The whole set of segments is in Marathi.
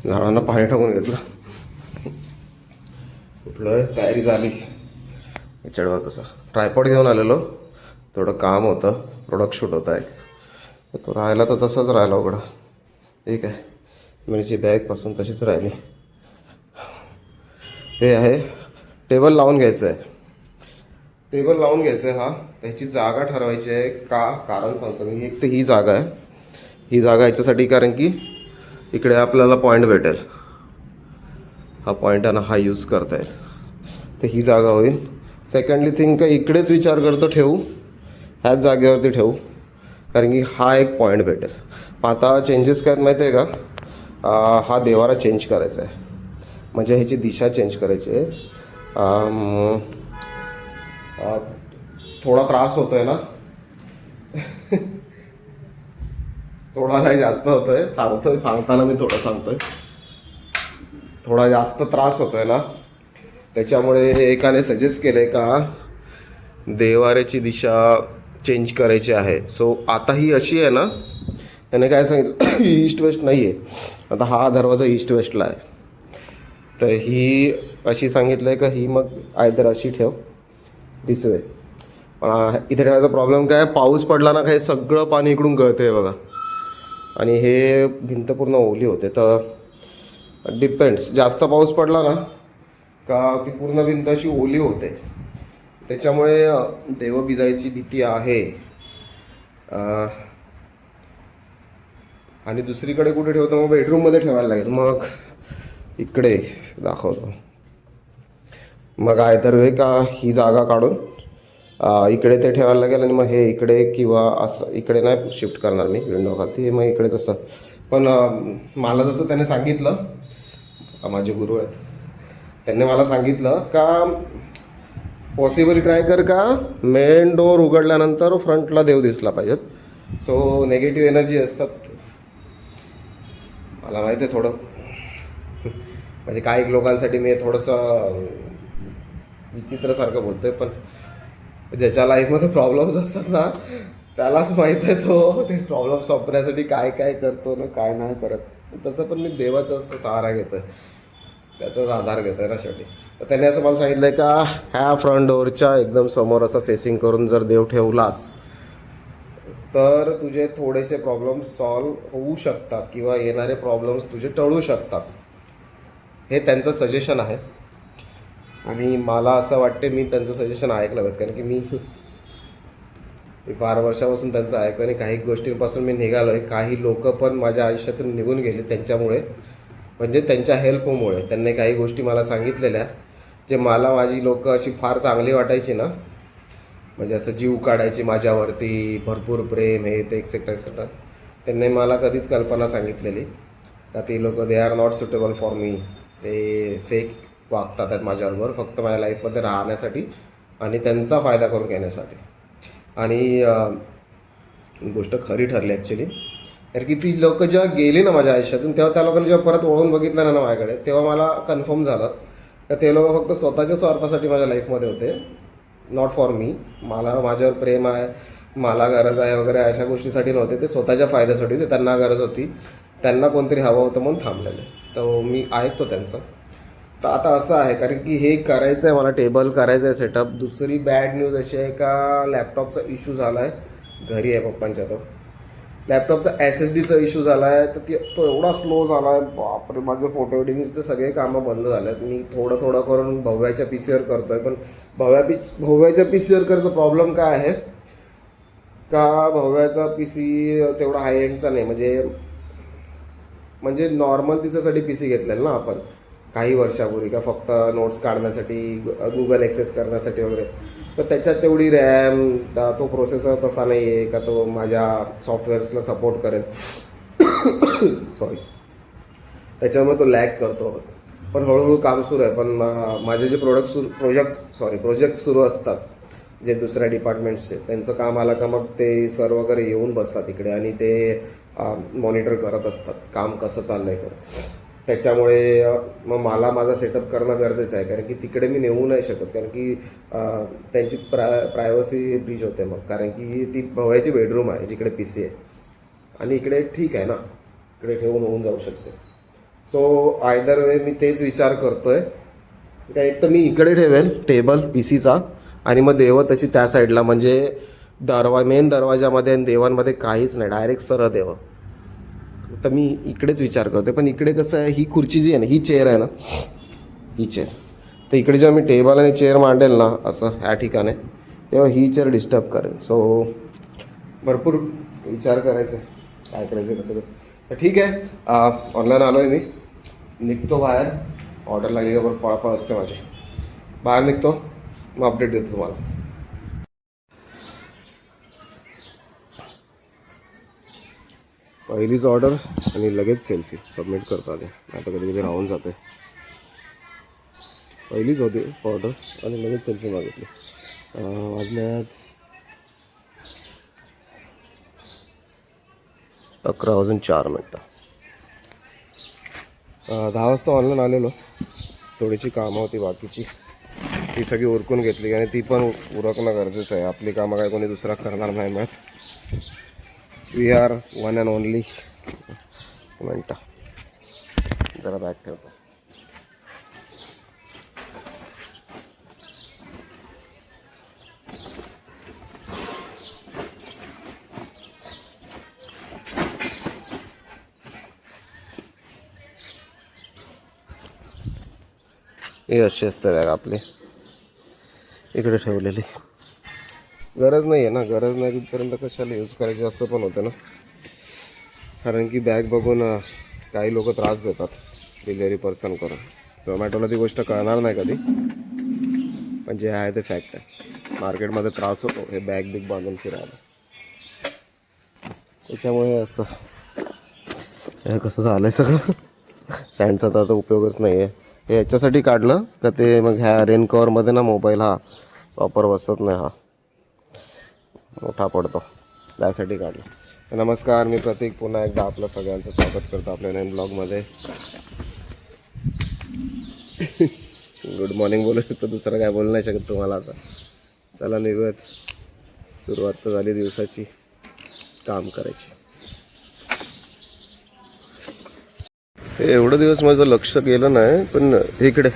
झाडांना पाणी टाकून घेतलं. कुठलं तयारी झाली. चढवा कसा ट्रायपॉड घेऊन आलेलो, थोडं काम होतं, प्रोडक्ट शूट होता एक, तो राहिला तर तसाच राहिला उघडा. ठीक आहे, मिरची बॅगपासून तशीच राहिली. हे आहे टेबल लावून घ्यायचं आहे. टेबल लावून घ्यायचं आहे. हा त्याची जागा ठरवायची आहे का, कारण सांगतो मी. एक तर ही जागा आहे, ही जागा याच्यासाठी कारण की इकडे आपल्याला पॉईंट भेटेल. हा पॉईंट आहे ना, हा यूज करता येईल, तर ही जागा होईल. सेकंडली थिंग का इकडेच विचार करतो ठेवू, ह्याच जागेवरती ठेवू, कारण की हा एक पॉईंट भेटेल. आता चेंजेस काय माहिती आहे का, हा देवारा चेंज करायचा आहे, म्हणजे ह्याची दिशा चेंज करायची आहे. थोडा त्रास होतो आहे ना, थोडा नाही जास्त होतो आहे, सांगताना मी थोडं सांगतोय, थोडा जास्त त्रास होतो आहे ना, त्याच्यामुळे एकाने सजेस्ट केलं आहे का देवाऱ्याची दिशा चेंज करायची आहे. सो आता ही अशी आहे ना, त्याने काय सांगितलं ईस्ट वेस्ट नाही आहे. आता हा दरवाजा ईस्ट वेस्टला आहे, तर ही अशी सांगितलं आहे का ही मग आयदर अशी ठेव दिस वे. पण इथे ठेवायचा प्रॉब्लेम काय, पाऊस पडला ना काही सगळं पाणी इकडून गळतं आहे बघा, आणि हे भिंत पूर्ण ओली होते. तर डिपेंड्स, जास्त पाऊस पडला ना का ती पूर्ण भिंत अशी ओली होते, त्याच्यामुळे देव भिजायची भीती आहे. आणि दुसरीकडे कुठे ठेवतो, मग बेडरूममध्ये ठेवायला लागेल. मग इकडे दाखवतो, मग आहे तर वे का ही जागा काढून इकडे ते ठेवायला लागेल, आणि मग हे इकडे किंवा असं इकडे नाही शिफ्ट करणार मी विंडो खाली, मग इकडेच असं. पण मला जसं त्याने सांगितलं, माझे गुरु आहेत, त्यांनी मला सांगितलं का पॉसिबल ट्राय कर का मेन डोअर उघडल्यानंतर फ्रंटला देव दिसला पाहिजेत. सो नेगेटिव्ह एनर्जी असतात, मला माहिती आहे थोडं, म्हणजे काही लोकांसाठी मी थोडंसं विचित्रसारखं बोलतोय, पण ज्याच्या लाईफमध्ये प्रॉब्लेम्स असतात ना त्यालाच माहीत आहे तो ते प्रॉब्लेम संपण्यासाठी काय काय करतो ना काय नाही करत. तसं पण मी देवाचाच तो सहारा घेतो आहे, त्याचाच आधार घेतो आहे ना शेवटी. तर त्याने असं मला सांगितलं आहे का ह्या फ्रंट डोअरच्या एकदम समोर असं फेसिंग करून जर देव ठेवलाच तर तुझे थोडेसे प्रॉब्लेम्स सॉल्व होऊ शकतात, किंवा येणारे प्रॉब्लेम्स तुझे टळू शकतात. हे त्यांचं सजेशन आहे, आणि मला असं वाटते मी त्यांचं सजेशन ऐकलं पाहिजे, कारण की मी 12 वर्षापासून त्यांचं ऐकलं, आणि काही गोष्टींपासून मी निघालो आहे. काही लोक पण माझ्या आयुष्यातून निघून गेले त्यांच्यामुळे, म्हणजे त्यांच्या हेल्पमुळे. त्यांनी काही गोष्टी मला सांगितलेल्या जे मला, माझी लोक अशी फार चांगली वाटायची ना, म्हणजे असं जीव काढायची माझ्यावरती, भरपूर प्रेम, हे ते एक्सेट्रा एक्सेट्रा. त्यांनी मला कधीच कल्पना सांगितलेली का ती लोक they are not suitable for me, ते फेक वागतात आहेत माझ्याबरोबर फक्त माझ्या लाईफमध्ये राहण्यासाठी आणि त्यांचा फायदा करून घेण्यासाठी. आणि गोष्ट खरी ठरली ॲक्च्युली, कारण की ती लोकं जेव्हा गेली ना माझ्या आयुष्यातून, तेव्हा त्या लोकांनी जेव्हा परत वळून बघितलं ना माझ्याकडे, तेव्हा मला कन्फर्म झालं का ते लोक फक्त स्वतःच्या स्वार्थासाठी माझ्या लाईफमध्ये होते, नॉट फॉर मी. मला माझ्यावर प्रेम आहे, मला गरज आहे वगैरे अशा गोष्टीसाठी नव्हते, ते स्वतःच्या फायद्यासाठी होते. त्यांना गरज होती, त्यांना कोणतरी हवं होतं म्हणून थांबलेले. तर मी ऐकतो त्यांचं. तर आता असं आहे, कारण की हे करायचं आहे मला, टेबल करायचं आहे सेटअप. दुसरी बॅड न्यूज अशी आहे का लॅपटॉपचा इश्यू झाला आहे, घरी आहे पप्पांच्या. तो लॅपटॉपचा SSDचा इश्यू झाला आहे, तर तो एवढा स्लो झाला आहे, बापरे. माझे फोटो एडिटिंगचे सगळे कामं बंद झाले आहेत. मी थोडं थोडं करून भव्याच्या PCवर करतो आहे, पण भव्याच्या PCवर करायचा प्रॉब्लेम काय आहे का भव्याचा PC तेवढा हाय एंडचा नाही, म्हणजे नॉर्मल तिच्यासाठी PC घेतलेला ना आपण काही वर्षापूर्वी, का फक्त नोट्स काढण्यासाठी, गुगल ॲक्सेस करण्यासाठी वगैरे. तर त्याच्यात तेवढी रॅम, तो प्रोसेसर तसा नाही आहे का तो माझ्या सॉफ्टवेअर्सला सपोर्ट करेल. सॉरी, त्याच्यामुळे तो लॅग करतो. पण हळूहळू काम सुरू आहे. पण माझे जे प्रोजेक्ट सुरू असतात जे दुसऱ्या डिपार्टमेंट्सचे, त्यांचं काम आलं का मग ते सर वगैरे येऊन बसतात इकडे, आणि ते मॉनिटर करत असतात काम कसं चाललं आहे खरं. त्याच्यामुळे मग मला माझा सेटअप करणं गरजेचं आहे, कारण की तिकडे मी नेऊ नाही शकत, कारण की त्यांची प्रायव्हसी ब्रीच होते मग. कारण की ती भव्याची बेडरूम आहे जिकडे PC आहे, आणि इकडे ठीक आहे ना, इकडे ठेवून होऊन जाऊ शकते. सो आयदर वे मी तेच विचार करतोय. काय एक तर मी इकडे ठेवेल टेबल पीसीचा आणि मग देवं तशी त्या साईडला, म्हणजे मेन दरवाजामध्ये आणि देवांमध्ये काहीच नाही, डायरेक्ट सरळ देवं. तर मी इकडेच विचार करते. पण इकडे कसं आहे, ही खुर्ची जी आहे ना, ही चेअर आहे ना, ही चेअर, तर इकडे जेव्हा मी टेबल आणि चेअर मांडेल ना असं ह्या ठिकाणी, तेव्हा ही चेअर डिस्टर्ब करेल. सो भरपूर विचार करायचा आहे काय करायचं कसं कसं. तर ठीक आहे, ऑनलाईन आलो आहे मी, निघतो बाहेर. ऑर्डर लागली का पळापळ असते माझी. बाहेर निघतो, मग अपडेट देतो तुम्हाला. पहिलीच ऑर्डर आणि लगेच सेल्फी सबमिट करतो आधी, आता कधी कधी राहून जाते. पहिलीच होती ऑर्डर आणि लगेच सेल्फी मागितली. वाजल्यात 11:04. 10 वाजता ऑनलाईन आलेलो. थोडीशी कामं होती बाकीची, ती सगळी उरकून घेतली आणि ती पण उरकणं गरजेचं आहे. आपली कामं काय कोणी दुसरा करणार नाही मिळत. We are one and only. मिनटं जरा बॅग ठेवतो. हे अशी असते बॅग आपली इकडे ठेवलेली. गरज नाही आहे ना, गरज नाही तिथपर्यंत कशाला यूज करायची असं पण होतं ना. कारण की बॅग बघून काही लोक त्रास देतात डिलेवरी पर्सन करून. झोमॅटोला ती गोष्ट कळणार नाही कधी, पण जे आहे ते फॅक्ट आहे. मार्केटमध्ये त्रास होतो हे बॅग बिग बांधून फिरायला. त्याच्यामुळे असं हे कसं झालं आहे सगळं. स्टँडचा तर आता उपयोगच नाही आहे. हे ह्याच्यासाठी काढलं का ते मग ह्या रेन कवरमध्ये ना मोबाईल हा प्रॉपर बसत नाही, हा मोठा पडतो, त्यासाठी काढलं. नमस्कार, मी प्रतीक पुन्हा एकदा आपलं सगळ्यांचं स्वागत करतो आपल्या नवीन ब्लॉगमध्ये. गुड मॉर्निंग बोलू शकतो, दुसरं काय बोलू नाही शकत तुम्हाला आता. चला निघूयात, सुरुवात तर झाली दिवसाची, काम करायची. हे एवढं दिवस माझं लक्ष गेलं नाही, पण इकडे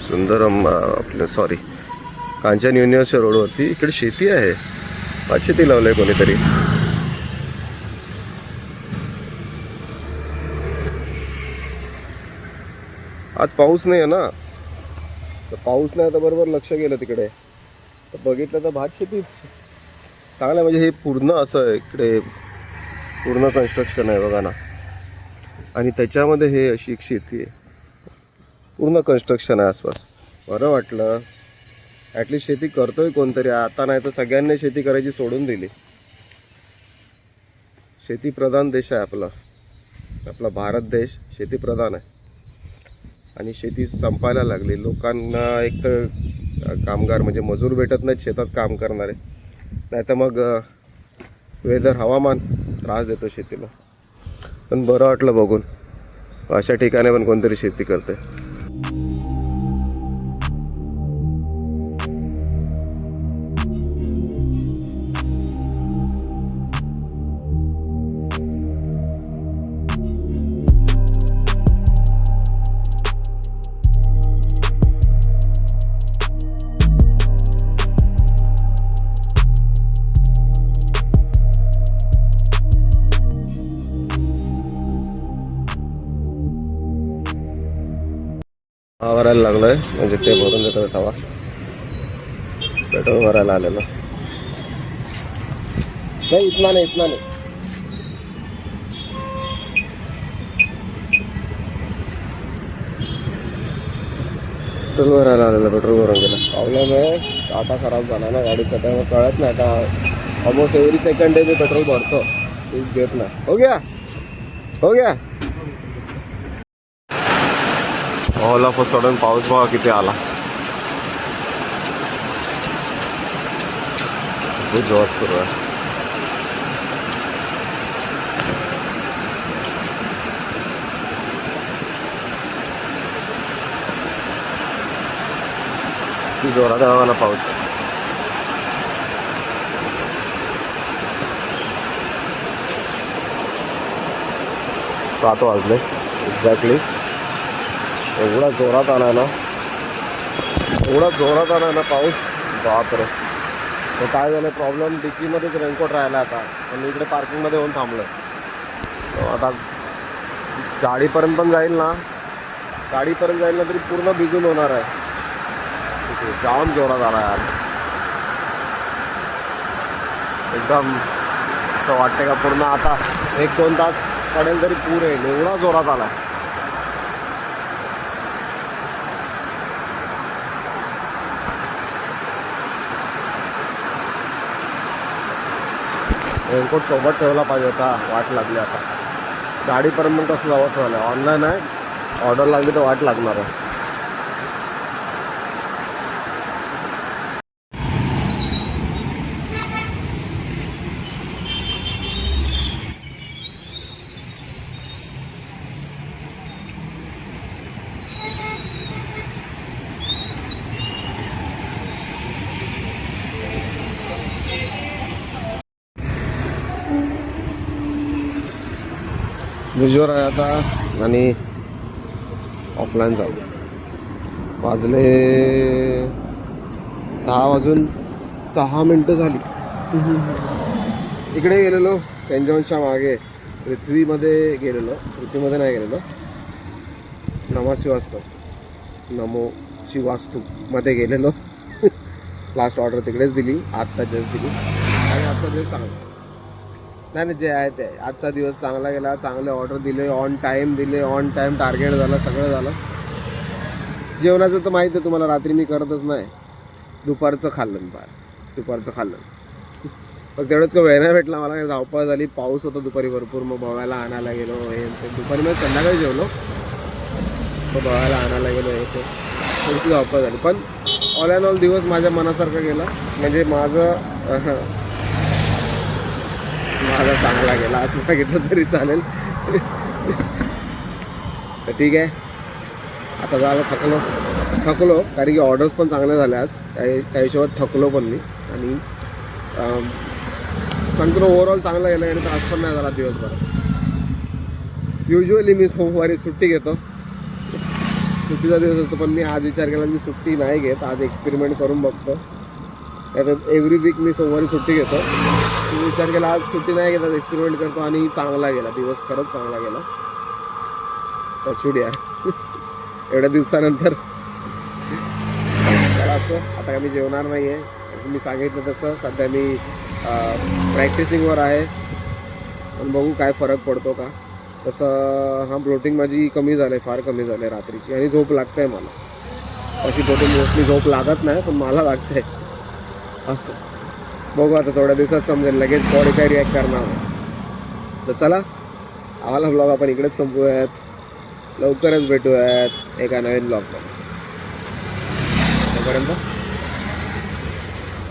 सुंदरम आपलं सॉरी कांचन युनिव्हर्सिटी रोडवरती इकडे शेती आहे. शेती लावलंय कोणीतरी. आज पाऊस नाही आहे ना, तर पाऊस नाही तर बरोबर लक्ष गेलं तिकडे. तर बघितलं तर भात शेती चांगलं आहे. म्हणजे हे पूर्ण असं आहे इकडे, पूर्ण कन्स्ट्रक्शन आहे बघा ना, आणि त्याच्यामध्ये हे अशी एक शेती आहे, पूर्ण कन्स्ट्रक्शन आहे आसपास. बरं वाटलं, ॲटलिस्ट शेती करतोय कोणतरी. आता नाही तर सगळ्यांनी शेती करायची सोडून दिली. शेतीप्रधान देश आहे आपला, आपला भारत देश शेतीप्रधान आहे. आणि शेती संपायला लागली. लोकांना एक तर कामगार म्हणजे मजूर भेटत नाहीत शेतात काम करणारे, नाही तर मग वेदर हवामान त्रास देतो शेतीला. पण बरं वाटलं बघून अशा ठिकाणी पण कोणतरी शेती करते. भरायला लागलोय, म्हणजे ते भरून देतात हवा. पेट्रोल भरायला आलेलं नाही, इथला नाही, इथला नाही. पेट्रोल भरायला आलेलं, पेट्रोल भरून गेलं. प्रॉब्लेम टाटा खराब झाला ना गाडीचा, त्यामुळे कळत नाही. आता ऑलमोस्ट एव्हरी सेकंड डे मी पेट्रोल भरतो, तीच घेत नाही. हो गया हो गया. ऑल ऑफ अ सडन पाऊस बघा किती आला, खूप जोरात सुरू आहे. किती जोरात आला पाऊस. 7 वाजले. एक्झॅक्टली. एवढा जोरात आला ना, एवढा जोरात आला ना पाऊस, बापरे. तर काय झालं प्रॉब्लेम, डिकीमध्येच रेनकोट राहिला आता आणि इकडे पार्किंगमध्ये येऊन थांबलं. आता गाडीपर्यंत पण जाईल ना, गाडीपर्यंत जाईल ना तरी पूर्ण भिजून होणार आहे. जाम जोरात आला यार, एकदम असं वाटते का पूर्ण आता 1-2 तास पडेल तरी पूर येईल, एवढा जोरात आला. रेनकोट सोबत ठेवला पाहिजे होता, वाट लागली आता. गाडीपर्यंत कसं जावंच झालं. ऑनलाईन आहे, ऑर्डर लागली तर वाट लागणार आहे. ब्रिजवर आहे आता आणि ऑफलाईन चालू. वाजले 10:06 झाली. इकडे गेलेलो सेंट जॉन्सच्या मागे पृथ्वीमध्ये गेलेलो, पृथ्वीमध्ये नाही गेलेलो, नमो शिवास्तूमध्ये गेलेलो. लास्ट ऑर्डर तिकडेच दिली, आत्ता जस्ट दिली. आणि आजचा दिवस चांगला नाही, जे आहे ते आजचा दिवस चांगला गेला. चांगले ऑर्डर दिले, ऑन टाईम दिले, ऑन टाईम टार्गेट झालं, सगळं झालं. जेवणाचं तर माहीत आहे तुम्हाला, रात्री मी करतच नाही. दुपारचं खाल्लं, दुपारचं खाल्लं. मग तेवढंच का वेळ नाही भेटला मला, धावपळ झाली, पाऊस होता दुपारी भरपूर. मग भावायला आणायला गेलो, हे दुपारी मग संध्याकाळी जेवलो, मग भावायला आणायला गेलो, हे ते थोडीशी धावपळ झाली. पण ऑल अँड ऑल दिवस माझ्या मनासारखा गेला, म्हणजे माझा चांगला गेला असं सांगितलं तरी चालेल. तर ठीक आहे, आता झालं थकलो कारण की ऑर्डर्स पण चांगल्या झाल्या आज, त्या हिशोबात थकलो पण मी. आणि सांगतो ओव्हरऑल चांगला गेला आणि त्रास पण नाही झाला दिवसभरात. युजली मी सोमवारी सुट्टी घेतो, सुट्टीचा दिवस असतो, पण मी आज विचार केला मी सुट्टी नाही घेत, आज एक्सपेरिमेंट करून बघतो. त्यात एव्हरी वीक मी सोमवारी सुट्टी घेतो. मी विचार केला आज सुट्टी नाही घेत, आज एक्सपेरिमेंट करतो आणि चांगला गेला दिवस, खरंच चांगला गेला. यार एवढ्या दिवसानंतर असं. आता मी जेवणार नाही आहे, मी सांगितलं तसं. सध्या मी प्रॅक्टिसिंगवर आहे, पण बघू काय फरक पडतो का. तसं हा ब्लोटिंग माझी कमी झालं आहे, फार कमी झालं आहे रात्रीची, आणि झोप लागतं आहे मला. अशी ब्लोटिंग मोस्टली झोप लागत नाही, पण मला लागतं आहे असं. बघू आता थोड्या दिवसात समजेल, लगेच बॉडी काय रिॲक्ट करणार. तर चला, आम्हाला ब्लॉग आपण इकडेच संपवूयात. लवकरच भेटूयात एका नवीन ब्लॉगमध्ये. तोपर्यंत